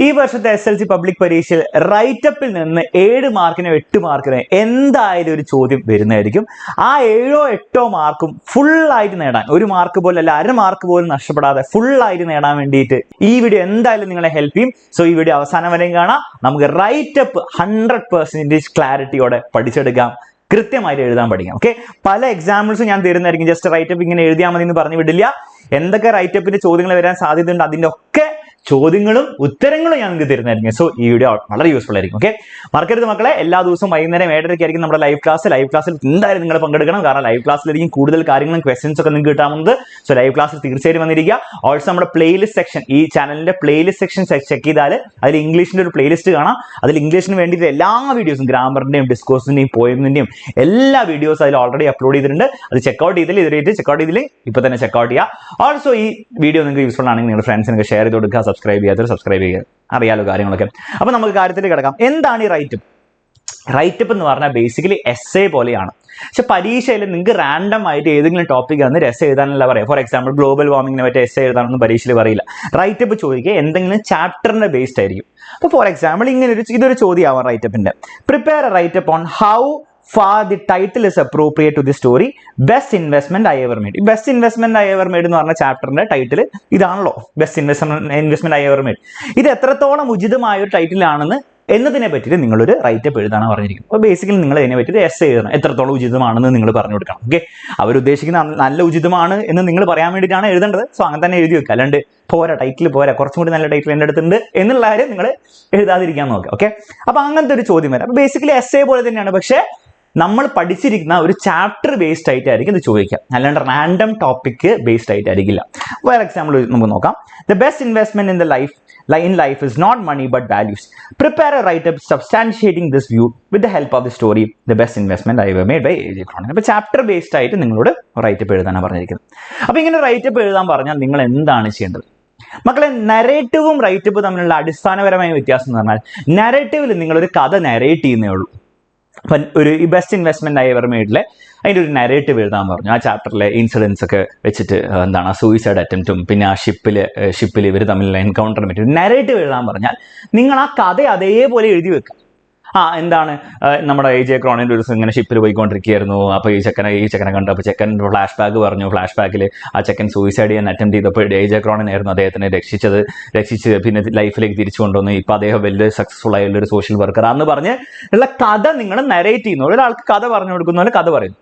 ഈ വർഷത്തെ SLC public പരീക്ഷയിൽ റൈറ്റപ്പിൽ നിന്ന് 7 മാർക്കിനോ 8 മാർക്കിനോ എന്തായാലും ഒരു ചോദ്യം വരുന്നതായിരിക്കും. ആ 7ഓ 8ഓ മാർക്കും ഫുള്ളായിട്ട് നേടാൻ, ഒരു മാർക്ക് പോലും അല്ല, അര മാർക്ക് പോലും നഷ്ടപ്പെടാതെ ഫുള്ളായിട്ട് നേടാൻ വേണ്ടിയിട്ട് ഈ വീഡിയോ എന്തായാലും നിങ്ങളെ ഹെൽപ്പ് ചെയ്യും. സോ ഈ വീഡിയോ അവസാനം വരെയും കാണാം. നമുക്ക് റൈറ്റപ്പ് 100% ക്ലാരിറ്റിയോടെ പഠിച്ചെടുക്കാം, കൃത്യമായിട്ട് എഴുതാൻ പഠിക്കാം. ഓക്കെ, പല എക്സാമ്പിൾസും ഞാൻ തരുന്നതായിരിക്കും. ജസ്റ്റ് റൈറ്റപ്പ് ഇങ്ങനെ എഴുതിയാൽ മതി എന്ന് പറഞ്ഞു വിടില്ല. എന്തൊക്കെ റൈറ്റപ്പിന്റെ ചോദ്യങ്ങൾ വരാൻ സാധ്യതയുണ്ട് അതിന്റെ ഒക്കെ ചോദ്യങ്ങളും ഉത്തരങ്ങളും ഞാൻ നിങ്ങൾക്ക് തരുന്നതായിരിക്കും. സോ ഈ വീഡിയോ വളരെ യൂസ്ഫുൾ ആയിരിക്കും. ഓക്കെ, മറക്കരുത് മക്കളെ, എല്ലാ ദിവസവും വൈകുന്നേരം 7:30 നമ്മുടെ ലൈവ് ക്ലാസ്. ലൈവ് ക്ലാസ്സിൽ എന്തായാലും നിങ്ങൾ പങ്കെടുക്കണം. കാരണം ലൈവ് ക്ലാസ്സിലായിരിക്കും കൂടുതൽ കാര്യങ്ങളും ക്വസ്റ്റ്യൻസ് ഒക്കെ നിങ്ങൾക്ക് കിട്ടാവുന്നത്. സോ ലൈവ് ക്ലാസ്സിൽ തീർച്ചയായും വന്നിരിക്കുക. ഓൾസോ നമ്മുടെ പ്ലേലിസ്റ്റ് സെക്ഷൻ, ഈ ചാനലിന്റെ പ്ലേലിസ്റ്റ് സെക്ഷൻ ചെക്ക് ചെയ്താൽ അതിൽ ഇംഗ്ലീഷിന്റെ ഒരു പ്ലേലിസ്റ്റ് കാണാം. അതിൽ ഇംഗ്ലീഷിന് വേണ്ടിയിട്ട് എല്ലാ വീഡിയോസും, ഗ്രാമറിന്റെയും ഡിസ്കോഴ്സിന്റെയും പോയമിന്റെയും എല്ലാ വീഡിയോസും അതിൽ ഓൾറെഡി അപ്ലോഡ് ചെയ്തിട്ടുണ്ട്. അത് ചെക്കൗട്ട് ചെയ്തില്ല, ഇതുവരെയായിട്ട് ചെക്കൗട്ട് ചെയ്തില്ല, ഇപ്പൊ തന്നെ ചെക്കൗട്ട് ചെയ്യുക. ഓൾസോ ഈ വീഡിയോ നിങ്ങൾക്ക് യൂസ്ഫുൾ ആണെങ്കിൽ നിങ്ങളുടെ ഫ്രണ്ട്സിനൊക്കെ ഷെയർ ചെയ്ത് കൊടുക്കുക. സബ്സ്ക്രൈബ് ചെയ്യാത്തവർ സബ്സ്ക്രൈബ് ചെയ്യുക, അറിയാലോ കാര്യങ്ങളൊക്കെ. അപ്പൊ നമുക്ക് കാര്യത്തിലേക്ക് കിടക്കാം. എന്താണ് ഈ റൈറ്റപ്പ്? റൈറ്റപ്പ് എന്ന് പറഞ്ഞാൽ ബേസിക്കലി എസ്സേ പോലെയാണ്. പക്ഷെ പരീക്ഷയിൽ നിങ്ങൾക്ക് റാൻഡം ആയിട്ട് ഏതെങ്കിലും ടോപ്പിക് ആണ് എസ്സേ എഴുതാനല്ല പറയാം. ഫോർ എക്സാമ്പിൾ ഗ്ലോബൽ വാർമിങ്ങിനെ പറ്റി എസ്സേ എഴുതാനൊന്നും പരീക്ഷയിൽ പറയില്ല. റൈറ്റപ്പ് ചോദിക്കുക എന്തെങ്കിലും ചാപ്റ്ററിന്റെ ബേസ്ഡ് ആയിരിക്കും. അപ്പോൾ ഫോർ എക്സാമ്പിൾ ഇതൊരു ചോദ്യമാവാം റൈറ്റപ്പിന്റെ. Prepare a writeup on how far the title is appropriate to the story best investment I ever made. Best investment I ever made എന്ന് പറഞ്ഞ ചാപ്റ്ററിന്റെ ടൈറ്റിൽ ഇതാണല്ലോ, best investment I ever made. ഇത് എത്രത്തോളം ഉചിതമായ ഒരു ടൈറ്റിൽ ആണെന്ന് എന്നതിനെ പറ്റിയിട്ട് നിങ്ങളൊരു റൈറ്റപ്പ് എഴുതാനാണ് പറഞ്ഞിരിക്കുന്നത്. അപ്പോൾ ബേസിക്കലി നിങ്ങൾ ഇതിനെ പറ്റിയിട്ട് എസ്സേ എഴുതണം, എത്രത്തോളം ഉചിതമാണെന്ന് നിങ്ങൾ പറഞ്ഞു കൊടുക്കണം. ഓക്കെ, അവരുദ്ദേശിക്കുന്ന നല്ല ഉചിതമാണ് എന്ന് നിങ്ങൾ പറയാൻ വേണ്ടിയിട്ടാണ് എഴുതേണ്ടത്. സോ അങ്ങനെ തന്നെ എഴുതി വെക്കുക. അല്ലാണ്ട് പോരാ, ടൈറ്റിൽ പോരാ, കുറച്ചും കൂടി നല്ല ടൈറ്റിൽ എൻ്റെ അടുത്തുണ്ട് എന്നുള്ള കാര്യം നിങ്ങൾ എഴുതാതിരിക്കാൻ നോക്കുക. ഓക്കെ, അപ്പോൾ അങ്ങനത്തെ ഒരു ചോദ്യം വരാം. അപ്പോൾ ബേസിക്കലി എസ്സേ പോലെ തന്നെയാണ്, പക്ഷേ നമ്മൾ പഠിച്ചിരിക്കുന്ന ഒരു ചാപ്റ്റർ ബേസ്ഡ് ആയിട്ടായിരിക്കും ഇത് ചോദിക്കാം, അല്ലാണ്ട് റാൻഡം ടോപ്പിക് ബേസ്ഡ് ആയിട്ടായിരിക്കില്ല. വേറെ എക്സാമ്പിൾ നമുക്ക് നോക്കാം. The best investment in life is not money but values. Prepare a write-up substantiating this view with the help of the story The Best Investment I Ever Made by A.J. Cronin. അപ്പോൾ chapter based ആയിട്ട് നിങ്ങളോട് writeup എഴുതാനാണ് പറഞ്ഞിരിക്കുന്നത്. അപ്പോൾ ഇങ്ങനെ writeup എഴുതാൻ പറഞ്ഞാൽ നിങ്ങൾ എന്താണ് ചെയ്യേണ്ടത്? മക്കളെ, നരേറ്റീവും റൈറ്റപ്പും തമ്മിലുള്ള അടിസ്ഥാനപരമായ വ്യത്യാസം എന്ന് പറഞ്ഞാൽ, നരേറ്റീവിൽ നിങ്ങളൊരു കഥ നരേറ്റ് ചെയ്യുന്നേ ഉള്ളൂ. അപ്പം ഈ ബെസ്റ്റ് ഇൻവെസ്റ്റ്മെന്റ് I Ever Madeലെ അതിൻ്റെ ഒരു നരേറ്റീവ് എഴുതാൻ പറഞ്ഞു. ആ ചാപ്റ്ററിലെ ഇൻസിഡൻസ് ഒക്കെ വെച്ചിട്ട് എന്താണ് സൂയിസൈഡ് അറ്റംപ്റ്റും പിന്നെ ആ ഷിപ്പിൽ ഇവർ തമ്മിലുള്ള എൻകൗണ്ടറിനെ പറ്റി നരേറ്റീവ് എഴുതാൻ പറഞ്ഞാൽ നിങ്ങൾ ആ കഥ അതേപോലെ എഴുതി വെക്കുക. എന്താണ് നമ്മുടെ A.J. ക്രോണിൻ്റെ ഒരു ദിവസം ഇങ്ങനെ ഷിപ്പിൽ പോയിക്കൊണ്ടിരിക്കുകയായിരുന്നു. അപ്പോൾ ഈ ചെക്കനെ കണ്ടു. അപ്പോൾ ചെക്കൻ ഫ്ലാഷ് ബാക്ക് പറഞ്ഞു. ഫ്ലാഷ് ബാക്കിൽ ആ ചെക്കൻ സൂയിസൈഡ് ചെയ്യാൻ അറ്റംപ്റ്റ് ചെയ്തപ്പോൾ A.J. ക്രോണിനായിരുന്നു അദ്ദേഹത്തിനെ രക്ഷിച്ച് പിന്നെ ലൈഫിലേക്ക് തിരിച്ചു കൊണ്ടുവന്നു. ഇപ്പോൾ അദ്ദേഹം വലിയ സക്സസ്ഫുൾ ആയുള്ള ഒരു സോഷ്യൽ വർക്കർ ആണെന്ന് പറഞ്ഞ് ഉള്ള കഥ നിങ്ങൾ നരേറ്റ് ചെയ്യുന്നു. ഒരാൾക്ക് കഥ പറഞ്ഞു കൊടുക്കുന്ന പോലെ കഥ പറയുന്നു.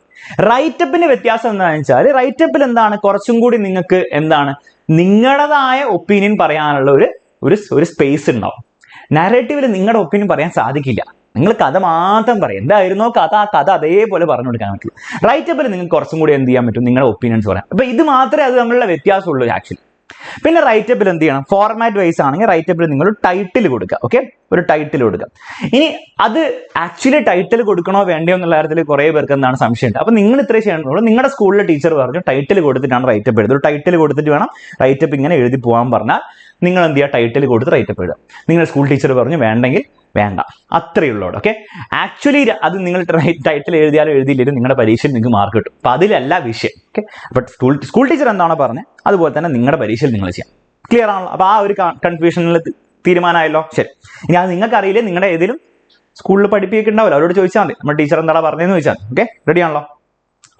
റൈറ്റപ്പിന്റെ വ്യത്യാസം എന്താണെന്ന് വെച്ചാൽ, റൈറ്റപ്പിൽ എന്താണ് കുറച്ചും കൂടി നിങ്ങൾക്ക് എന്താണ് നിങ്ങളുടേതായ ഒപ്പീനിയൻ പറയാനുള്ള ഒരു സ്പേസ് ഉണ്ടാവും. നാരേറ്റീവിൽ നിങ്ങളുടെ ഒപ്പീനിയൻ പറയാൻ സാധിക്കില്ല. നിങ്ങൾ കഥ മാത്രം പറയും, എന്തായിരുന്നോ കഥ ആ കഥ അതേപോലെ പറഞ്ഞു കൊടുക്കാൻ പറ്റുള്ളൂ. റൈറ്റപ്പിൽ നിങ്ങൾക്ക് കുറച്ചും കൂടി എന്ത് ചെയ്യാൻ പറ്റും, നിങ്ങളുടെ ഒപ്പീനിയൻസ് പറയാം. അപ്പൊ ഇത് മാത്രമേ അത് തമ്മിലുള്ള വ്യത്യാസമുള്ളൂ ആക്ച്വലി. പിന്നെ റൈറ്റപ്പിൽ എന്ത് ചെയ്യണം, ഫോർമാറ്റ് വൈസ് ആണെങ്കിൽ റൈറ്റപ്പിൽ നിങ്ങൾ ടൈറ്റിൽ കൊടുക്കുക. ഓക്കെ, ഒരു ടൈറ്റിൽ കൊടുക്കുക. ഇനി അത് ആക്ച്വലി ടൈറ്റിൽ കൊടുക്കണോ വേണ്ടയോ എന്നുള്ള കാര്യത്തിൽ കുറേ പേർക്ക് എന്താണ് സംശയമുണ്ട്. അപ്പൊ നിങ്ങൾ ഇത്രേ ചെയ്യണമെന്നുള്ളൂ. നിങ്ങളുടെ സ്കൂളിലെ ടീച്ചർ പറഞ്ഞു ടൈറ്റിൽ കൊടുത്തിട്ടാണ് റൈറ്റപ്പ് എഴുതുന്നത്. ഒരു ടൈറ്റിൽ കൊടുത്തിട്ട് വേണം റൈറ്റപ്പ് ഇങ്ങനെ എഴുതി പോകാൻ പറഞ്ഞാൽ നിങ്ങൾ എന്ത് ചെയ്യുക, ടൈറ്റിൽ കൊടുത്ത് റൈറ്റപ്പ് എഴുതുക. നിങ്ങളുടെ സ്കൂൾ ടീച്ചർ പറഞ്ഞു വേണ്ടെങ്കിൽ വേണ്ട, അത്രയേ ഉള്ളൂ. ഓക്കെ, ആക്ച്വലി അത് നിങ്ങൾ ടൈറ്റിൽ എഴുതിയാലും എഴുതിയില്ലെങ്കിലും നിങ്ങളുടെ പരീക്ഷയിൽ നിങ്ങൾക്ക് മാർക്ക് കിട്ടും. അപ്പൊ അതിലല്ല വിഷയം. ഓക്കെ, അപ്പൊ സ്കൂൾ ടീച്ചർ എന്താണോ പറഞ്ഞത് അതുപോലെ തന്നെ നിങ്ങളുടെ പരീക്ഷയിൽ നിങ്ങൾ ചെയ്യാം. ക്ലിയർ ആണല്ലോ? അപ്പൊ ആ ഒരു കൺഫ്യൂഷനിൽ തീരുമാനമായല്ലോ. ശരി, ഇനി അത് നിങ്ങൾക്ക് അറിയില്ലേ, നിങ്ങളുടെ ഏതെങ്കിലും സ്കൂളിൽ പഠിപ്പിക്കുന്നുണ്ടാവില്ല, അവരോട് ചോദിച്ചാൽ മതി നമ്മുടെ ടീച്ചർ എന്താ പറഞ്ഞതെന്ന് ചോദിച്ചാൽ. ഓക്കെ, റെഡി ആണല്ലോ?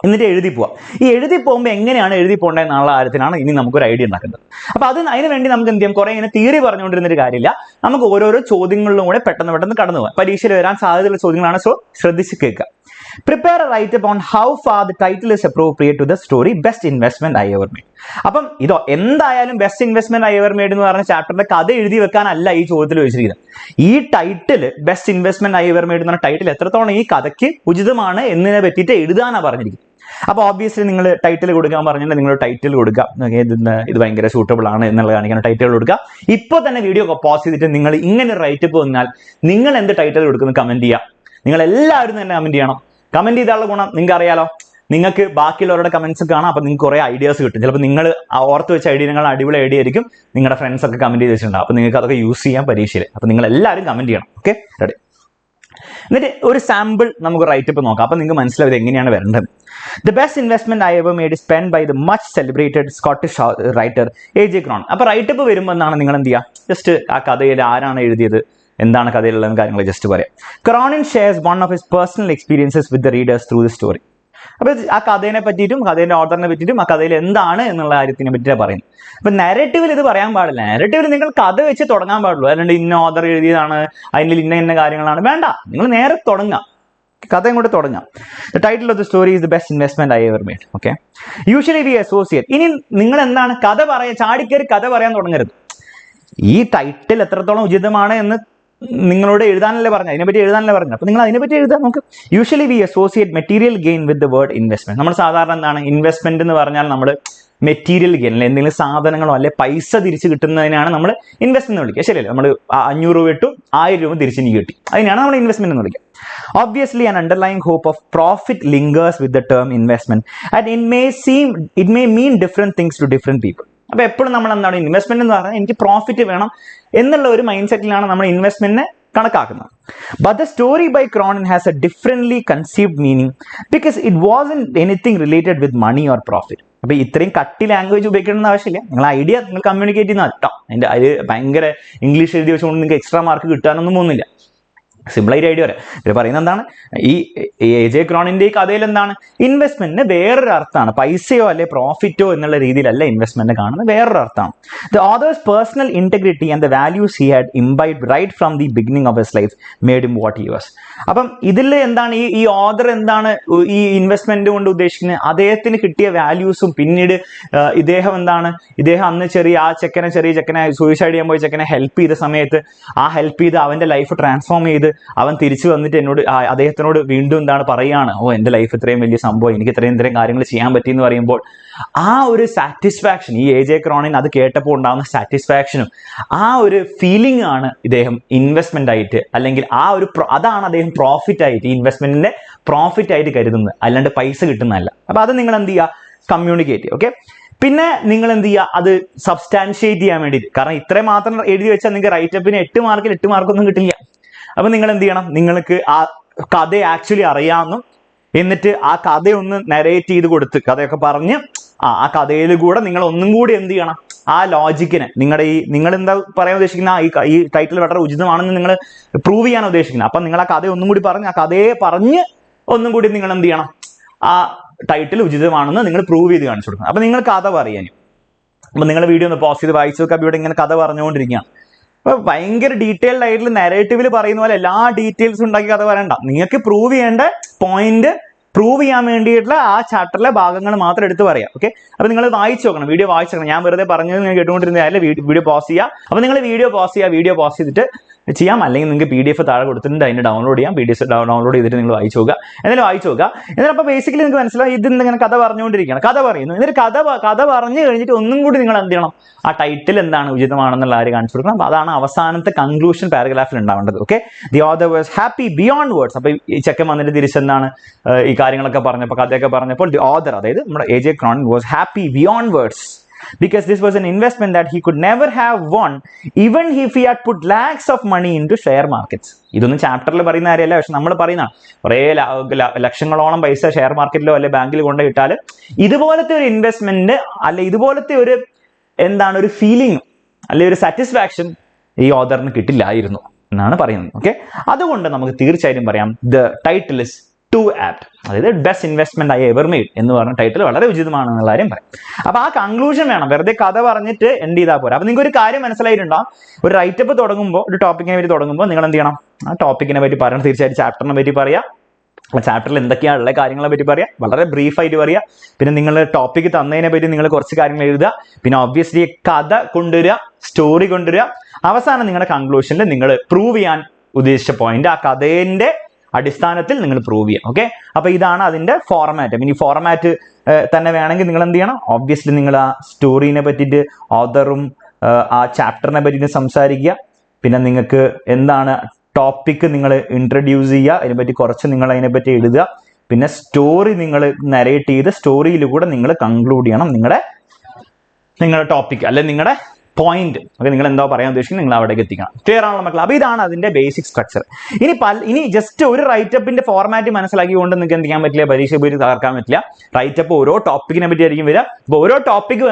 എന്നിട്ട് എഴുതി പോവാം. ഈ എഴുതി പോകുമ്പോൾ എങ്ങനെയാണ് എഴുതി പോകേണ്ടത് എന്നുള്ള കാര്യത്തിനാണ് ഇനി നമുക്കൊരു ഐഡിയ ഉണ്ടാക്കുന്നത്. അപ്പൊ അതിന് വേണ്ടി നമുക്ക് എന്ത് ചെയ്യാം, കുറെ ഇങ്ങനെ തിയറി പറഞ്ഞുകൊണ്ടിരുന്നൊരു കാര്യമില്ല. നമുക്ക് ഓരോരോ ചോദ്യങ്ങളിലും കൂടെ പെട്ടെന്ന് കടന്നു പോകാം. പരീക്ഷയിൽ വരാൻ സാധ്യതയുള്ള ചോദ്യങ്ങളാണ്. സോ ശ്രദ്ധിച്ച് കേൾക്കുക. Prepare a writeup on how far the title is appropriate to the story best investment I Ever Made. അപ്പം ഇതോ എന്തായാലും best investment I Ever Made എന്ന് പറഞ്ഞ ചാപ്റ്ററിന്റെ കഥ എഴുതി വെക്കാനല്ല ഈ ചോദ്യത്തിൽ വെച്ചിരിക്കുന്നത്. ഈ title best investment I Ever Made എന്ന് പറഞ്ഞ ടൈറ്റിൽ എത്രത്തോളം ഈ കഥയ്ക്ക് ഉചിതമാണ് എന്നതിനെ പറ്റിയിട്ട് എഴുതാനാണ് പറഞ്ഞിരിക്കുന്നത്. അപ്പോൾ ഓബ്വിയസ്ലി നിങ്ങൾ ടൈറ്റിൽ കൊടുക്കാൻ പറഞ്ഞിട്ട് നിങ്ങൾ ടൈറ്റിൽ കൊടുക്കുക. ഇത് ഭയങ്കര സൂട്ടബിൾ ആണ് എന്നുള്ളത് കാണിക്കാൻ ടൈറ്റിൽ കൊടുക്കുക. ഇപ്പോൾ തന്നെ വീഡിയോ പോസ് ചെയ്തിട്ട് നിങ്ങൾ ഇങ്ങനെ റൈറ്റപ്പ് വന്നാൽ നിങ്ങൾ എന്ത് ടൈറ്റിൽ കൊടുക്കുന്നത് കമന്റ് ചെയ്യുക. നിങ്ങൾ എല്ലാവരും തന്നെ കമന്റ് ചെയ്യണം. കമന്റ് ചെയ്താലുള്ള ഗുണം നിങ്ങൾക്ക് അറിയാലോ, നിങ്ങൾക്ക് ബാക്കിയുള്ളവരുടെ കമന്റ്സ് കാണാം. അപ്പോൾ നിങ്ങൾക്ക് കുറേ ഐഡിയാസ് കിട്ടും. ചിലപ്പോൾ നിങ്ങൾ ഓർത്ത് വെച്ച ഐഡിയ നിങ്ങൾ അടിപൊളി ഐഡിയ ആയിരിക്കും, നിങ്ങളുടെ ഫ്രണ്ട്സ് ഒക്കെ കമന്റ് ചെയ്ത് വെച്ചിട്ടുണ്ടാവും. അപ്പോൾ നിങ്ങൾക്ക് അതൊക്കെ യൂസ് ചെയ്യാൻ പരീക്ഷയിൽ. അപ്പോൾ നിങ്ങൾ എല്ലാവരും കമന്റ് ചെയ്യണം. Okay, ready? എന്നിട്ട് ഒരു സാമ്പിൾ നമുക്ക് റൈറ്റപ്പ് നോക്കാം. അപ്പം നിങ്ങൾക്ക് മനസ്സിലാവും എങ്ങനെയാണ് വരേണ്ടത്. The best investment I ever made is spent by the much celebrated Scottish writer A.J. Cronin. അപ്പോൾ റൈറ്റപ്പ് വരുമ്പോൾ എന്താണ് നിങ്ങൾ എന്ത് ചെയ്യുക, ജസ്റ്റ് ആ കഥയിൽ ആരാണ് എഴുതിയത്, എന്താണ് കഥയിലുള്ള കാര്യങ്ങൾ ജസ്റ്റ് പറയാം. Cronin shares one of his personal experiences with the readers through the story. അപ്പോൾ ആ കഥയെ പറ്റിയിട്ടും കഥയുടെ ഓർഡറിനെ പറ്റിയിട്ടും ആ കഥയിൽ എന്താണ് എന്നുള്ള കാര്യത്തിനെ പറ്റിയാണ് പറയുന്നത്. അപ്പൊ നാരേറ്റീവിൽ ഇത് പറയാൻ പാടില്ല. നാരേറ്റീവിൽ നിങ്ങൾ കഥ വെച്ച് തുടങ്ങാൻ പാടുള്ളൂ. അല്ലാണ്ട് ഇന്ന ഓർഡർ എഴുതിയതാണ്, അതിൽ ഇന്ന കാര്യങ്ങളാണ് വേണ്ട. നിങ്ങൾ നേരെ തുടങ്ങാം, കഥ ഇങ്ങോട്ട് തുടങ്ങാം. The title of the story is the best investment I ever made. Okay. Usually we associate. ഇനി നിങ്ങൾ എന്താണ് കഥ പറയാൻ ചാടിക്കേറി കഥ പറയാൻ തുടങ്ങരുത്. ഈ ടൈറ്റിൽ എത്രത്തോളം ഉചിതമാണ് എന്ന് നിങ്ങളോട് എഴുതാനല്ലേ പറഞ്ഞു, അതിനെപ്പറ്റി എഴുതാനല്ലേ പറഞ്ഞു. അപ്പൊ നിങ്ങൾ അതിനെപ്പറ്റി എഴുതാൻ നോക്ക്. Usually we associate material gain with the word investment. നമ്മൾ സാധാരണ എന്താണ് ഇൻവെസ്റ്റ്മെന്റ് എന്ന് പറഞ്ഞാൽ നമ്മൾ മെറ്റീരിയൽ ഗെയിൻ, അല്ലെ എന്തെങ്കിലും സാധനങ്ങളോ അല്ലെ പൈസ തിരിച്ചു കിട്ടുന്നതിനാണ് നമ്മൾ ഇൻവെസ്റ്റ്മെന്റ് എന്ന് വിളിക്കുക. ശരിയല്ലേ? നമ്മൾ 500 രൂപ ഇട്ടു, 1000 രൂപ തിരിച്ചു കിട്ടി, അതിനാണ് നമ്മൾ ഇൻവെസ്റ്റ്മെന്റ് എന്ന് വിളിക്കുക. Obviously, an underlying hope of profit lingers with the term investment, and it may mean different things to different people. അപ്പൊ എപ്പോഴും നമ്മൾ എന്താണ് ഇൻവെസ്റ്റ്മെന്റ് എന്ന് പറഞ്ഞാൽ എനിക്ക് പ്രോഫിറ്റ് വേണം എന്നുള്ള ഒരു മൈൻഡ് സെറ്റിലാണ് നമ്മൾ ഇൻവെസ്റ്റ്മെന്റിനെ കണക്കാക്കുന്നത്. But the story by Cronin has a differently conceived meaning because it wasn't anything related with money or profit. അപ്പൊ ഇത്രയും കട്ടി ലാംഗ്വേജ് ഉപയോഗിക്കണമെന്ന് ആവശ്യമില്ല. നിങ്ങൾ ഐഡിയ നിങ്ങൾ കമ്മ്യൂണിക്കേറ്റ് ചെയ്യുന്ന കേട്ടോ. അതിന്റെ അതിൽ ഭയങ്കര ഇംഗ്ലീഷ് എഴുതി വെച്ചുകൊണ്ട് നിങ്ങൾക്ക് എക്സ്ട്രാ മാർക്ക് കിട്ടാനൊന്നും പോകുന്നില്ല. സിമ്പിളായിട്ട് ഐഡിയ വരാം. ഇവർ പറയുന്നത് എന്താണ്, ഈ A.J. ക്രോണിന്റെ ഈ കഥയിൽ എന്താണ് ഇൻവെസ്റ്റ്മെന്റിന് വേറൊരു അർത്ഥമാണ്. പൈസയോ അല്ലെ പ്രോഫിറ്റോ എന്നുള്ള രീതിയിലല്ല ഇൻവെസ്റ്റ്മെന്റ് കാണുന്നത്, വേറൊരു അർത്ഥമാണ്. The author's personal integrity and the values he had imbibed right from the beginning of his life made him what he was. അപ്പം ഇതിൽ എന്താണ് ഈ ഓതർ എന്താണ് ഈ ഇൻവെസ്റ്റ്മെന്റ് കൊണ്ട് ഉദ്ദേശിക്കുന്നത്, അദ്ദേഹത്തിന് കിട്ടിയ വാല്യൂസും പിന്നീട് ഇദ്ദേഹം അന്ന് ചെറിയ ചെക്കനെ സൂയിസൈഡ് ചെയ്യാൻ പോയി ചെക്കനെ ഹെൽപ്പ് ചെയ്ത സമയത്ത് ആ ഹെൽപ്പ് ചെയ്ത് അവന്റെ ലൈഫ് ട്രാൻസ്ഫോം ചെയ്ത് അവൻ തിരിച്ചു വന്നിട്ട് അദ്ദേഹത്തിനോട് വീണ്ടും പറയാണ്, എന്റെ ലൈഫ് ഇത്രയും വലിയ സംഭവം, എനിക്ക് ഇത്രയും കാര്യങ്ങൾ ചെയ്യാൻ പറ്റി എന്ന് പറയുമ്പോൾ ആ ഒരു സാറ്റിസ്ഫാക്ഷൻ, ഈ A.J. ക്രോണിൻ അത് കേട്ടപ്പോൾ ഉണ്ടാകുന്ന സാറ്റിസ്ഫാക്ഷനും ആ ഒരു ഫീലിംഗ് ആണ് ഇദ്ദേഹം ഇൻവെസ്റ്റ്മെന്റ് ആയിട്ട്, അല്ലെങ്കിൽ അതാണ് അദ്ദേഹം പ്രോഫിറ്റ് ആയിട്ട്, ഈ ഇൻവെസ്റ്റ്മെന്റിന്റെ പ്രോഫിറ്റ് ആയിട്ട് കരുതുന്നത്, അല്ലാണ്ട് പൈസ കിട്ടുന്നതല്ല. അപ്പൊ അത് നിങ്ങൾ എന്ത് ചെയ്യുക, കമ്മ്യൂണിക്കേറ്റ് ചെയ്യുക. ഓക്കെ. പിന്നെ നിങ്ങൾ എന്ത് ചെയ്യുക, അത് സബ്സ്റ്റാൻഷിയേറ്റ് ചെയ്യാൻ വേണ്ടിയിട്ട്, കാരണം ഇത്രയും മാത്രം എഴുതി വെച്ചാൽ നിങ്ങൾക്ക് റൈറ്റപ്പിന് 8 മാർക്കിൽ 8 മാർക്കൊന്നും കിട്ടില്ല. അപ്പൊ നിങ്ങൾ എന്ത് ചെയ്യണം, നിങ്ങൾക്ക് ആ കഥ ആക്ച്വലി അറിയാമെന്നും എന്നിട്ട് ആ കഥയൊന്ന് നരേറ്റ് ചെയ്ത് കൊടുത്ത് കഥയൊക്കെ പറഞ്ഞ് ആ കഥയിൽ കൂടെ നിങ്ങൾ ഒന്നും കൂടി എന്ത് ചെയ്യണം, ആ ലോജിക്കിനെ നിങ്ങൾ എന്താ പറയാൻ ഉദ്ദേശിക്കുന്ന ഈ ടൈറ്റിൽ വളരെ ഉചിതമാണെന്ന് നിങ്ങൾ പ്രൂവ് ചെയ്യാൻ ഉദ്ദേശിക്കുന്നത്. അപ്പൊ നിങ്ങൾ ആ കഥ ഒന്നും കൂടി പറഞ്ഞ് ആ കഥയെ പറഞ്ഞ് ഒന്നും കൂടി നിങ്ങൾ എന്ത് ചെയ്യണം, ആ ടൈറ്റിൽ ഉചിതമാണെന്ന് നിങ്ങൾ പ്രൂവ് ചെയ്ത് കാണിച്ചു കൊടുക്കണം. അപ്പൊ നിങ്ങൾ കഥ പറയാനും, അപ്പൊ നിങ്ങൾ വീഡിയോ ഒന്ന് പോസ് ചെയ്ത് വായിച്ചു നോക്കാം. ഇവിടെ ഇങ്ങനെ കഥ പറഞ്ഞുകൊണ്ടിരിക്കുകയാണ്. അപ്പൊ ഭയങ്കര ഡീറ്റെയിൽഡ് ആയിട്ടുള്ള നാരേറ്റീവിൽ പറയുന്ന പോലെ എല്ലാ ഡീറ്റെയിൽസും ഉണ്ടാക്കി കഥ പറയണ്ട. നിങ്ങൾക്ക് പ്രൂവ് ചെയ്യേണ്ട പോയിന്റ് പ്രൂവ് ചെയ്യാൻ വേണ്ടിയിട്ടുള്ള ആ ചാപ്റ്ററിലെ ഭാഗങ്ങൾ മാത്രം എടുത്ത് പറയാം. ഓക്കെ. അപ്പൊ നിങ്ങൾ വായിച്ചു നോക്കണം, വീഡിയോ വായിച്ചു നോക്കണം. ഞാൻ വെറുതെ പറഞ്ഞത് നിങ്ങൾ കേട്ടുകൊണ്ടിരുന്നതല്ല, വീഡിയോ പോസ് ചെയ്യുക. അപ്പൊ നിങ്ങൾ വീഡിയോ പോസ് ചെയ്തിട്ട് ചെയ്യാം, അല്ലെങ്കിൽ നിങ്ങൾക്ക് PDF താഴെ കൊടുത്തിട്ടുണ്ട്, അതിന് ഡൗൺലോഡ് ചെയ്യാം. PDF ഡൗൺലോഡ് ചെയ്തിട്ട് നിങ്ങൾ വായിച്ചു നോക്കുക. എന്നിട്ട് അപ്പോൾ ബേസിക്കലി നിങ്ങൾക്ക് മനസ്സിലാവും ഇത് ഇങ്ങനെ കഥ പറഞ്ഞുകൊണ്ടിരിക്കുകയാണ്, കഥ പറയുന്നു. എന്നിട്ട് കഥ പറഞ്ഞു കഴിഞ്ഞിട്ട് ഒന്നും കൂടി നിങ്ങൾ എന്ത് ചെയ്യണം, ആ ടൈറ്റിൽ എന്താണ് ഉചിതമാണെന്നുള്ള കാര്യം കാണിച്ചു കൊടുക്കണം. അപ്പൊ അതാണ് അവസാനത്തെ കൺക്ലൂഷൻ പാരഗ്രാഫിൽ ഉണ്ടാവേണ്ടത്. Okay. The author was happy beyond words. അപ്പൊ ഈ ചെക്കൻ വന്നിട്ട് തിരിച്ചെന്താണ് ഈ കാര്യങ്ങളൊക്കെ പറഞ്ഞപ്പോൾ, കഥയൊക്കെ പറഞ്ഞപ്പോൾ ദി ഓതർ, അതായത് നമ്മുടെ A.J. Cronin was happy beyond words because this was an investment that he could never have won even if he had put lakhs of money into share markets. ഇതൊന്നും ചാപ്റ്ററിൽ പറയുന്ന കാര്യമല്ല, പക്ഷെ നമ്മൾ പറയുന്നതാണ്. കുറേ ലക്ഷങ്ങളോളം പൈസ ഷെയർ മാർക്കറ്റിലോ അല്ലെ ബാങ്കിൽ കൊണ്ടുപോയിട്ടാൽ ഇതുപോലത്തെ ഒരു ഇൻവെസ്റ്റ്മെന്റ് അല്ലെ ഇതുപോലത്തെ ഒരു ഒരു ഫീലിംഗ് അല്ലെ ഒരു സാറ്റിസ്ഫാക്ഷൻ ഈ ഓതറിന് കിട്ടില്ലായിരുന്നു എന്നാണ് പറയുന്നത്. ഓക്കെ. അതുകൊണ്ട് നമുക്ക് തീർച്ചയായിട്ടും പറയാം the title is too apt, അതായത് best investment I ever made എന്ന് പറഞ്ഞ ടൈറ്റിൽ വളരെ ഉചിതമാണ് എന്നുള്ള കാര്യം പറയാം. അപ്പൊ ആ കൺക്ലൂഷൻ വേണം, വെറുതെ കഥ പറഞ്ഞിട്ട് എൻഡ് ചെയ്താൽ പോരാ. അപ്പൊ നിങ്ങൾക്ക് ഒരു കാര്യം മനസ്സിലായിട്ടുണ്ടാവും, ഒരു റൈറ്റപ്പ് തുടങ്ങുമ്പോൾ, ഒരു ടോപ്പിക്കിനെ പറ്റി തുടങ്ങുമ്പോൾ നിങ്ങൾ എന്ത് ചെയ്യണം, ആ ടോപ്പിക്കിനെ പറ്റി പറയണം. തീർച്ചയായിട്ടും ചാപ്റ്ററിനെ പറ്റി പറയാം, ചാപ്റ്ററിൽ എന്തൊക്കെയാണുള്ള കാര്യങ്ങളെ പറ്റി പറയാം, വളരെ ബ്രീഫായിട്ട് പറയാം. പിന്നെ നിങ്ങൾ ടോപ്പിക്ക് തന്നതിനെ പറ്റി നിങ്ങൾ കുറച്ച് കാര്യങ്ങൾ എഴുതുക. പിന്നെ ഒബ്വിയസ്ലി കഥ കൊണ്ടുവരിക, സ്റ്റോറി കൊണ്ടുവരിക. അവസാനം നിങ്ങളുടെ കൺക്ലൂഷനിൽ നിങ്ങൾ പ്രൂവ് ചെയ്യാൻ ഉദ്ദേശിച്ച പോയിന്റ് ആ കഥേന്റെ അടിസ്ഥാനത്തിൽ നിങ്ങൾ പ്രൂവ് ചെയ്യാം. ഓക്കെ. അപ്പൊ ഇതാണ് അതിന്റെ ഫോർമാറ്റ്. ഇനി ഫോർമാറ്റ് തന്നെ വേണമെങ്കിൽ നിങ്ങൾ എന്ത് ചെയ്യണം, ഒബ്വിയസ്ലി നിങ്ങൾ ആ സ്റ്റോറീനെ പറ്റിയിട്ട് ഓതറും ആ ചാപ്റ്ററിനെ പറ്റിയിട്ട് സംസാരിക്കുക. പിന്നെ നിങ്ങൾക്ക് എന്താണ് ടോപ്പിക് നിങ്ങൾ ഇൻട്രൊഡ്യൂസ് ചെയ്യുക, അതിനെപ്പറ്റി കുറച്ച് നിങ്ങൾ അതിനെപ്പറ്റി എഴുതുക. പിന്നെ സ്റ്റോറി നിങ്ങൾ നരേറ്റ് ചെയ്ത് സ്റ്റോറിയിൽ കൂടെ നിങ്ങൾ കൺക്ലൂഡ് ചെയ്യണം നിങ്ങളുടെ ടോപ്പിക്, അല്ലെ നിങ്ങളുടെ പോയിന്റ്. ഓക്കെ, നിങ്ങൾ എന്താ പറയാൻ ഉദ്ദേശിക്കുന്നത് നിങ്ങൾ അവിടേക്ക് എത്തിക്കണം. ക്ലിയർ ആണല്ലോ മക്കൾ? അപ്പോൾ ഇതാണ് അതിന്റെ ബേസിക് സ്ട്രക്ചർ. ഇനി ജസ്റ്റ് ഒരു റൈറ്റപ്പിന്റെ ഫോർമാറ്റ് മനസ്സിലാക്കിക്കൊണ്ട് നിങ്ങൾക്ക് എന്ത് ചെയ്യാൻ പറ്റില്ല, പരീക്ഷ പോയി തകർക്കാൻ പറ്റില്ല. റൈറ്റപ്പ് ഓരോ ടോപ്പിക്കിനെ പറ്റി ആയിരിക്കും വരിക. അപ്പോൾ ഓരോ ടോപ്പിക്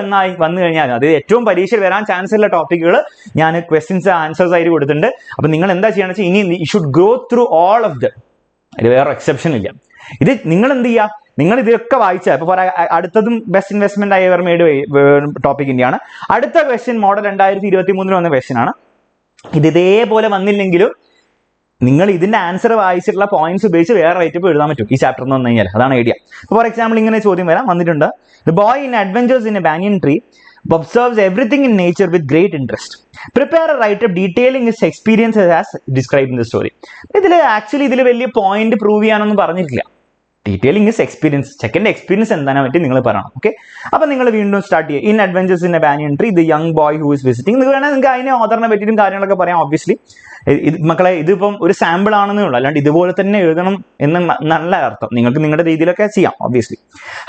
വന്നു കഴിഞ്ഞാൽ അത് ഏറ്റവും പരീക്ഷയിൽ വരാൻ ചാൻസ് ഉള്ള ടോപ്പിക്കുകൾ ഞാൻ ക്വസ്റ്റ്യൻസ് ആൻസേഴ്സ് ആയിട്ട് കൊടുത്തിട്ടുണ്ട്. അപ്പോൾ നിങ്ങൾ എന്താ ചെയ്യണമെന്ന് വെച്ചാൽ ഇനി you should go through all of the, അതിൽ വേറെ എക്സെപ്ഷൻ ഇല്ല. ഇത് നിങ്ങൾ എന്ത് ചെയ്യുക, നിങ്ങൾ ഇതൊക്കെ വായിച്ചാൽ ഇപ്പോൾ അടുത്തതും ബെസ്റ്റ് ഇൻവെസ്റ്റ്മെന്റ് ആയി എവർ മെയ്ഡ് ടോപ്പിക്കിന്റെയാണ്. അടുത്ത ക്വസ്റ്റ്യൻ മോഡൽ 2023 വന്ന ക്വസ്റ്റ്യൻ ആണ്. ഇത് ഇതേപോലെ വന്നില്ലെങ്കിലും നിങ്ങൾ ഇതിന്റെ ആൻസർ വായിച്ചിട്ടുള്ള പോയിന്റ്സ് ഉപയോഗിച്ച് വേറെ റൈറ്റപ്പ് എഴുതാൻ പറ്റും ഈ ചാപ്റ്റർ എന്ന് വന്നു കഴിഞ്ഞാൽ. അതാണ് ഐഡിയ. ഫോർ എക്സാമ്പിൾ ഇങ്ങനെ ചോദ്യം വന്നിട്ടുണ്ട്. The boy in adventures in A banyan tree observes everything in nature with great interest. Prepare a write-up detailing his experiences as described in the story. ഇതിൽ ആക്ച്വലി ഇതിൽ വലിയ പോയിന്റ് പ്രൂവ് ചെയ്യാനൊന്നും പറഞ്ഞിട്ടില്ല. Detailing is experience. ചെക്കൻ്റെ experience എന്താണ് പറ്റി നിങ്ങൾ പറയണം. ഓക്കെ, അപ്പോൾ നിങ്ങൾ വീണ്ടും സ്റ്റാർട്ട് ചെയ്യുക. In adventures in A banyan tree the young boy who is visiting. നിങ്ങൾ വേണമെങ്കിൽ നിങ്ങൾക്ക് അതിനെ ഓതറിനെ പറ്റിയിട്ടും കാര്യങ്ങളൊക്കെ പറയാം. ഒബ്വിയസ്ലി മക്കളെ ഇതിപ്പം ഒരു സാമ്പിൾ ആണെന്നേ ഉള്ളൂ, അല്ലാണ്ട് ഇതുപോലെ തന്നെ എഴുതണം എന്ന് നല്ല അർത്ഥം. നിങ്ങൾക്ക് നിങ്ങളുടെ രീതിയിലൊക്കെ ചെയ്യാം. Obviously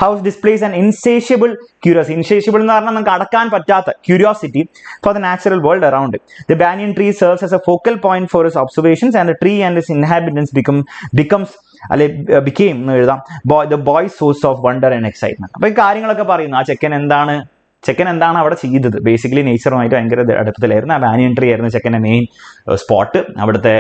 house displace an insatiable curiosity. Insatiable എന്ന് പറഞ്ഞാൽ നമുക്ക് അടക്കാൻ പറ്റാത്ത curiosity for the natural world around. The banyan tree serves as a focal point for his observations and the tree and his inhabitants becomes അല്ലെ became എന്ന് എഴുതാം the boy source of wonder and excitement. അപ്പോൾ ഈ കാര്യങ്ങളൊക്കെ പറയുന്നു. ആ ചെക്കൻ എന്താണ് അവിടെ ചെയ്തത്. ബേസിക്കലി നേച്ചറുമായിട്ട് ഭയങ്കര അടുപ്പത്തിലായിരുന്നു. ആ ബാനിയൻ ട്രീ ആയിരുന്നു ചെക്കൻ്റെ മെയിൻ സ്പോട്ട്. അവിടുത്തെ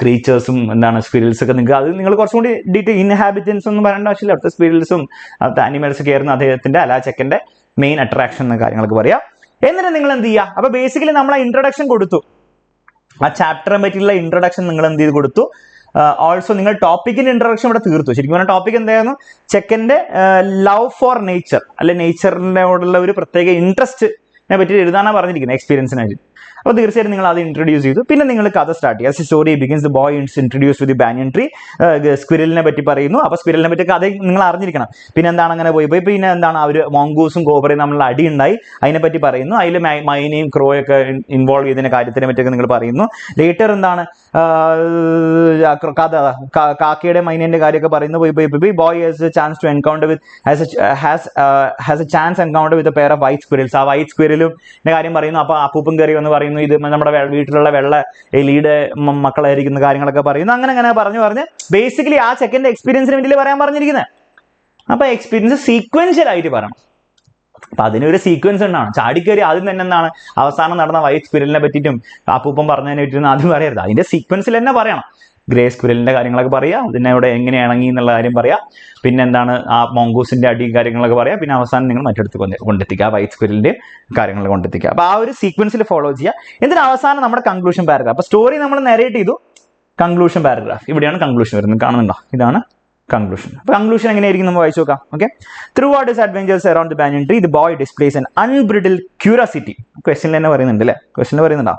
ക്രീച്ചേഴ്സും സ്പിരിൽസ് ഒക്കെ നിങ്ങൾക്ക് അത് നിങ്ങൾ കുറച്ചും കൂടി ഡീറ്റെയിൽ ഇൻഹാബിറ്റൻസ് ഒന്നും പറയേണ്ട ആവശ്യമില്ല. അവിടുത്തെ സ്പിരിൽസും അവിടുത്തെ ആനിമൽസ് ഒക്കെ ആയിരുന്നു അദ്ദേഹത്തിന്റെ അല്ല ചെക്കൻ്റെ മെയിൻ അട്രാക്ഷൻ എന്ന കാര്യങ്ങളൊക്കെ പറയാം. എന്നിട്ട് നിങ്ങൾ എന്ത് ചെയ്യുക, അപ്പോൾ ബേസിക്കലി നമ്മൾ ആ ഇൻട്രൊഡക്ഷൻ കൊടുത്തു. ആ ചാപ്റ്ററിനെ പറ്റിയുള്ള ഇൻട്രൊഡക്ഷൻ നിങ്ങൾ എന്ത് ചെയ്ത് കൊടുത്തു. ഓൾസോ നിങ്ങൾ ടോപ്പിക്കിന്റെ ഇൻട്രൊഡക്ഷൻ ഇവിടെ തീർത്തു. ശരിക്കും പറഞ്ഞാൽ ടോപ്പിക് എന്തായിരുന്നു, ചെക്കൻ്റെ ലവ് ഫോർ നേച്ചർ അല്ലെ നേച്ചറിനോടുള്ള ഒരു പ്രത്യേക ഇൻട്രസ്റ്റിനെ പറ്റി എഴുതാനാണ് പറഞ്ഞിരിക്കുന്നത്, എക്സ്പീരിയൻസിനായിട്ട്. അപ്പോൾ തീർച്ചയായിട്ടും നിങ്ങൾ അത് ഇൻട്രൊഡ്യൂസ് ചെയ്തു. പിന്നെ നിങ്ങൾ കഥ സ്റ്റാർട്ട് ചെയ്യുക. As a story begins the boy is introduce with the banyan tree. സ്ക്വിരലിനെ പറ്റി പറയുന്നു. അപ്പോൾ സ്ക്വിരലിനെ പറ്റി കഥ നിങ്ങൾ അറിഞ്ഞിരിക്കണം. പിന്നെ എന്താണ് അങ്ങനെ പോയി പിന്നെ എന്താണ് അവർ മോങ്കൂസും കോബ്രയും തമ്മിലുള്ള അടി ഉണ്ടായി, അതിനെപ്പറ്റി പറയുന്നു. അതിൽ മൈനയും ക്രോയൊക്കെ ഇൻവോൾവ് ചെയ്തതിന്റെ കാര്യത്തിനെ പറ്റിയൊക്കെ നിങ്ങൾ പറയുന്നു. ലേറ്റർ എന്താണ് കഥ കാക്കയുടെ മൈനേന്റെ കാര്യമൊക്കെ പറയുന്നു. പോയി boy has a chance to encounter with has a chance encounter with a pair of white squirrels. ആ വൈറ്റ് സ്ക്വിരലും കാര്യം പറയുന്നു. അപ്പോൾ അപ്പൂപ്പൻ കയറി എന്ന് പറയുന്നു ഇത് നമ്മുടെ വീട്ടിലുള്ള വെള്ള എലിയുടെ മക്കളായിരിക്കുന്ന കാര്യങ്ങളൊക്കെ പറയുന്നു. അങ്ങനെ പറഞ്ഞ് ബേസിക്കലി ആ ചെക്കൻ്റെ എക്സ്പീരിയൻസിന് വേണ്ടി പറയാൻ പറഞ്ഞിരിക്കുന്നത്. അപ്പോൾ എക്സ്പീരിയൻസ് സീക്വൻഷ്യൽ ആയിട്ട് പറയണം. അപ്പൊ അതിനൊരു സീക്വൻസ് ഉണ്ടാണ്. ചാടിക്കയറി ആദ്യം തന്നെ എന്താണ് അവസാനം നടന്ന വൈറ്റ് സ്ക്വിരലിനെ പറ്റിയിട്ടും അപ്പൂപ്പൻ പറഞ്ഞതിനെ പറ്റിയും ആദ്യം പറയരുത്. അതിന്റെ സീക്വൻസിൽ തന്നെ പറയണം. ഗ്രേ സ്ക്വിരലിന്റെ കാര്യങ്ങളൊക്കെ പറയാം, അതിനവിടെ എങ്ങനെ ഇണങ്ങി എന്നുള്ള കാര്യം പറയാം, പിന്നെ എന്താണ് ആ മോങ്കൂസിന്റെ അടി കാര്യങ്ങളൊക്കെ പറയാം, പിന്നെ അവസാനം നിങ്ങൾ മറ്റെടുത്ത് കൊണ്ടെത്തിക്കുക വൈറ്റ് സ്ക്വിരലിന്റെ കാര്യങ്ങൾ കൊണ്ടെത്തിക്കുക. അപ്പൊ ആ ഒരു സീക്വൻസിൽ ഫോളോ ചെയ്യുക. എന്നിട്ട് അവസാനം നമ്മുടെ കൺക്ലൂഷൻ പാരഗ്രാഫ്. അപ്പൊ സ്റ്റോറി നമ്മൾ നരേറ്റ് ചെയ്തു, കൺക്ലൂഷൻ പാരഗ്രാഫ് ഇവിടെയാണ് കൺക്ലൂഷൻ വരുന്നത്. കാണുന്നുണ്ടോ? ഇതാണ് കൺക്ലൂഷൻ. അപ്പൊ കൺക്ലൂഷൻ എങ്ങനെയായിരിക്കും നമ്മൾ വായിച്ചു നോക്കാം. Okay, throughout his adventures around the banyan tree the boy displays an unbridled curiosity. ക്വസ്റ്റ്യനിൽ തന്നെ പറയുന്നുണ്ട് അല്ലേ? ക്വസ്റ്റ്യനിൽ പറയുന്നുണ്ടോ?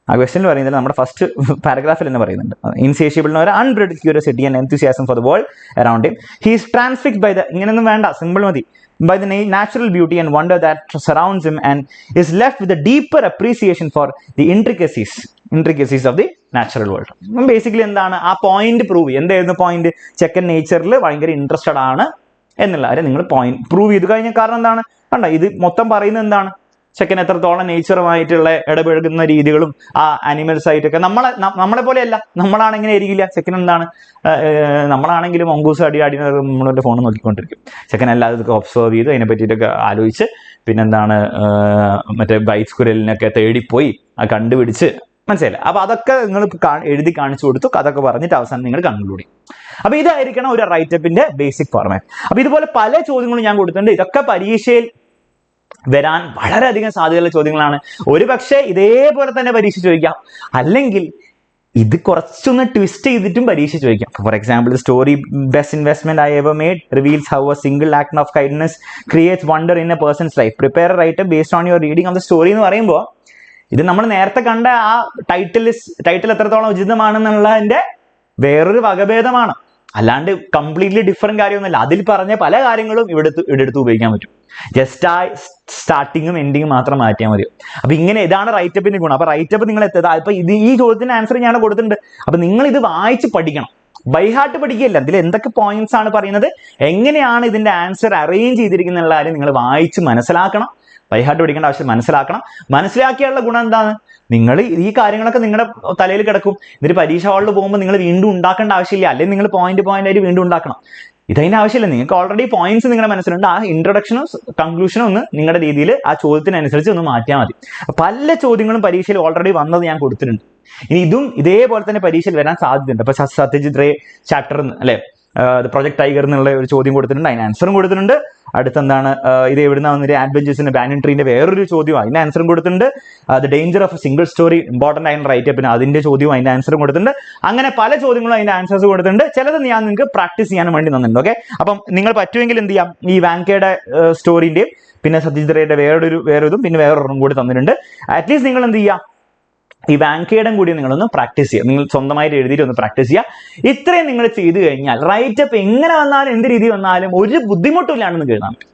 ആ ക്വസ്റ്റ്യനിൽ പറയുന്നില്ല, നമ്മുടെ ഫസ്റ്റ് പാരഗ്രാഫിൽ തന്നെ പറയുന്നുണ്ട്. ഇൻസേഷ്യബിൾ എന്ന് പറയുന്നത് unbridled curiosity and enthusiasm for the world around him. He is transfixed by the, ഇങ്ങനെയൊന്നും വേണ്ട, സിമ്പിൾ മതി, by the natural beauty and wonder that surrounds him, and is left with a deeper appreciation for the intricacies of the natural world. Basically എന്താണ് ആ point prove ചെയ്യും. എന്തായിരുന്നു point? ചെക്കൻ നേച്ചറിൽ ഭയങ്കര interested ആണ് എന്നുള്ള കാര്യം നിങ്ങൾ പോയിന്റ് പ്രൂവ് ചെയ്ത് കഴിഞ്ഞ കാരണം എന്താണ്? കണ്ട, ഇത് മൊത്തം പറയുന്നത് എന്താണ്? ചെക്കൻ എത്രത്തോളം നേച്ചറുമായിട്ടുള്ള ഇടപഴകുന്ന രീതികളും ആ ആനിമൽസ് ആയിട്ടൊക്കെ നമ്മളെ പോലെയല്ല. നമ്മളാണെങ്കിലും ആയിരിക്കില്ല. ചെക്കൻ എന്താണ്, നമ്മളാണെങ്കിലും മൊങ്കൂസ് അടി നമ്മളുടെ ഫോൺ നോക്കിക്കൊണ്ടിരിക്കും. ചെക്കൻ എല്ലാതും ഇതൊക്കെ ഒബ്സർവ് ചെയ്ത് അതിനെ പറ്റിയിട്ടൊക്കെ ആലോചിച്ച് പിന്നെന്താണ് മറ്റേ വൈറ്റ് സ്ക്വിരലിനൊക്കെ തേടിപ്പോയി അത് കണ്ടുപിടിച്ച്, മനസ്സിലായില്ല? അപ്പൊ അതൊക്കെ നിങ്ങൾ എഴുതി കാണിച്ചു കൊടുത്തു, അതൊക്കെ പറഞ്ഞിട്ട് അവസാനം നിങ്ങൾ കൺക്ലൂഡ് ചെയ്യും. അപ്പൊ ഇതായിരിക്കണം ഒരു റൈറ്റപ്പിന്റെ ബേസിക് ഫോർമാറ്റ്. അപ്പൊ ഇതുപോലെ പല ചോദ്യങ്ങളും ഞാൻ കൊടുത്തിട്ടുണ്ട്. ഇതൊക്കെ പരീക്ഷയിൽ വരാൻ വളരെയധികം സാധ്യതയുള്ള ചോദ്യങ്ങളാണ്. ഒരു പക്ഷേ ഇതേപോലെ തന്നെ പരീക്ഷ ചോദിക്കാം, അല്ലെങ്കിൽ ഇത് കുറച്ചൊന്ന് ട്വിസ്റ്റ് ചെയ്തിട്ടും പരീക്ഷ ചോദിക്കാം. For example, story best investment I ever made reveals how A single act of kindness creates wonder in a person's life. Prepare A writer based on your reading of the story എന്ന് പറയുമ്പോൾ ഇത് നമ്മൾ നേരത്തെ കണ്ട ആ title എത്രത്തോളം ഉചിതമാണെന്നുള്ളതിന്റെ വേറൊരു വകഭേദമാണ്. അല്ലാണ്ട് കംപ്ലീറ്റ്ലി ഡിഫറെന്റ് കാര്യമൊന്നുമല്ല. അതിൽ പറഞ്ഞ പല കാര്യങ്ങളും ഇവിടെടുത്ത് ഉപയോഗിക്കാൻ പറ്റും. ജസ്റ്റ് ആ സ്റ്റാർട്ടിങ്ങും എൻഡിങ്ങും മാത്രം മാറ്റിയാൽ മതി. അപ്പൊ ഇങ്ങനെ ഇതാണ് റൈറ്റപ്പിന്റെ ഗുണം. അപ്പൊ റൈറ്റപ്പ് നിങ്ങൾ ഇപ്പൊ ഈ ചോദ്യത്തിന്റെ ആൻസർ ഞാൻ കൊടുത്തിട്ടുണ്ട്. അപ്പൊ നിങ്ങൾ ഇത് വായിച്ച് പഠിക്കണം, ബൈഹാർട്ട് പഠിക്കുകയല്ല. ഇതിൽ എന്തൊക്കെ പോയിന്റ്സ് ആണ് പറയുന്നത്, എങ്ങനെയാണ് ഇതിന്റെ ആൻസർ അറേഞ്ച് ചെയ്തിരിക്കുന്ന കാര്യം നിങ്ങൾ വായിച്ച് മനസ്സിലാക്കണം. ബൈഹാർട്ട് പഠിക്കേണ്ട ആവശ്യം, മനസ്സിലാക്കിയുള്ള ഗുണം എന്താണ്? നിങ്ങൾ ഈ കാര്യങ്ങളൊക്കെ നിങ്ങളുടെ തലയിൽ കിടക്കും. എന്നിട്ട് പരീക്ഷ ഹാളിൽ പോകുമ്പോൾ നിങ്ങൾ വീണ്ടും ഉണ്ടാക്കേണ്ട ആവശ്യമില്ല. അല്ലെങ്കിൽ നിങ്ങൾ പോയിന്റ് ആയിട്ട് വീണ്ടും ഉണ്ടാക്കണം. ഇതതിൻ്റെ ആവശ്യമില്ല. നിങ്ങൾക്ക് ഓൾറെഡി പോയിന്റ്സ് നിങ്ങളുടെ മനസ്സിലുണ്ട്. ആ ഇൻട്രൊഡക്ഷനും കൺക്ലൂഷനും ഒന്ന് നിങ്ങളുടെ രീതിയിൽ ആ ചോദ്യത്തിനനുസരിച്ച് ഒന്ന് മാറ്റിയാൽ മതി. പല ചോദ്യങ്ങളും പരീക്ഷയിൽ ഓൾറെഡി വന്നത് ഞാൻ കൊടുത്തിട്ടുണ്ട്. ഇനി ഇതും ഇതേപോലെ തന്നെ പരീക്ഷയിൽ വരാൻ സാധ്യതയുണ്ട്. അപ്പൊ സത്യജിത് റേ ചാപ്റ്റർ അല്ലെ, പ്രൊജക്ട് ടൈഗർ എന്നുള്ള ഒരു ചോദ്യം കൊടുത്തിട്ടുണ്ട്, അതിന് ആൻസറും കൊടുത്തിട്ടുണ്ട്. അടുത്തെന്താണ്, ഇത് എവിടുന്ന വന്നിട്ട് ആഡ്വഞ്ചേഴ്സിന്റെ ബാനിയൻ ട്രീന്റെ വേറൊരു ചോദ്യം, അതിന്റെ ആൻസറും കൊടുത്തിട്ടുണ്ട്. The danger of single story important ആയിട്ട് റൈറ്റ് അപ്പിന് അതിന്റെ ചോദ്യവും അതിന്റെ ആൻസറും കൊടുത്തിട്ടുണ്ട്. അങ്ങനെ പല ചോദ്യങ്ങളും അതിന്റെ ആൻസേഴ്സ് കൊടുത്തിട്ടുണ്ട്. ചിലത് ഞാൻ നിങ്ങൾക്ക് പ്രാക്ടീസ് ചെയ്യാൻ വേണ്ടി തന്നിട്ടുണ്ട്. ഓക്കെ, അപ്പം നിങ്ങൾ പറ്റുമെങ്കിൽ എന്ത് ചെയ്യാം, ഈ വാങ്കയുടെ സ്റ്റോറിന്റെയും പിന്നെ സത്യജിത് റേയുടെ വേറൊരു പിന്നെ വേറൊരെണ്ണം കൂടി തന്നിട്ടുണ്ട്. അറ്റ്ലീസ്റ്റ് നിങ്ങൾ എന്ത് ചെയ്യുക, ഈ വാങ്കയുടെ കൂടി നിങ്ങളൊന്ന് പ്രാക്ടീസ് ചെയ്യുക. നിങ്ങൾ സ്വന്തമായിട്ട് എഴുതിയിട്ട് ഒന്ന് പ്രാക്ടീസ് ചെയ്യുക. ഇത്രയും നിങ്ങൾ ചെയ്തു കഴിഞ്ഞാൽ റൈറ്റപ്പ് എങ്ങനെ വന്നാലും എന്ത് രീതി വന്നാലും ഒരു ബുദ്ധിമുട്ടില്ലാണ്ട് നിങ്ങൾക്ക് എഴുതാൻ പറ്റും.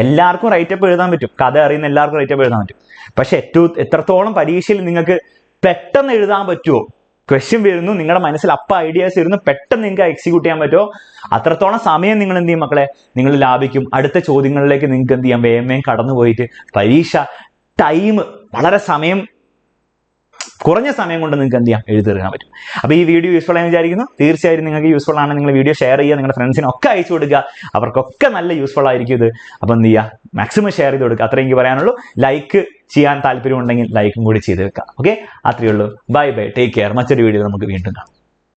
എല്ലാവർക്കും റൈറ്റപ്പ് എഴുതാൻ പറ്റും, കഥ അറിയുന്ന എല്ലാവർക്കും റൈറ്റപ്പ് എഴുതാൻ പറ്റും. പക്ഷെ എത്രത്തോളം പരീക്ഷയിൽ നിങ്ങൾക്ക് പെട്ടെന്ന് എഴുതാൻ പറ്റുമോ, ക്വസ്റ്റ്യൻ വരുന്നു, നിങ്ങളുടെ മനസ്സിൽ ഐഡിയാസ് വരുന്നു, പെട്ടെന്ന് നിങ്ങൾക്ക് എക്സിക്യൂട്ട് ചെയ്യാൻ പറ്റുമോ, അത്രത്തോളം സമയം നിങ്ങൾ എന്ത് ചെയ്യും മക്കളെ, നിങ്ങൾ ലാഭിക്കും. അടുത്ത ചോദ്യങ്ങളിലേക്ക് നിങ്ങൾക്ക് എന്ത് ചെയ്യാം, വേഗം കടന്നു പോയിട്ട് പരീക്ഷ ടൈം വളരെ കുറഞ്ഞ സമയം കൊണ്ട് നിങ്ങൾക്ക് എന്ത് ചെയ്യാം, എഴുതിയെടുക്കാൻ പറ്റും. അപ്പോൾ ഈ വീഡിയോ യൂസ്ഫുൾ ആയി വിചാരിക്കുന്നു. തീർച്ചയായും നിങ്ങൾക്ക് യൂസ്ഫുൾ ആണ്. നിങ്ങൾ വീഡിയോ ഷെയർ ചെയ്യുക, നിങ്ങളുടെ ഫ്രണ്ട്സിനൊക്കെ അയച്ചു കൊടുക്കുക. അവർക്കൊക്കെ നല്ല യൂസ്ഫുൾ ആയിരിക്കും ഇത്. അപ്പോൾ എന്ത് ചെയ്യുക, മാക്സിമം ഷെയർ ചെയ്ത് കൊടുക്കുക. അത്രയും എനിക്ക് പറയാനുള്ളൂ. ലൈക്ക് ചെയ്യാൻ താല്പര്യമുണ്ടെങ്കിൽ ലൈക്കും കൂടി ചെയ്ത് വെക്കുക. ഓക്കെ, അത്രയേ ഉള്ളൂ. Bye bye, take care. മറ്റൊരു വീഡിയോ നമുക്ക് വീണ്ടും കാണാം.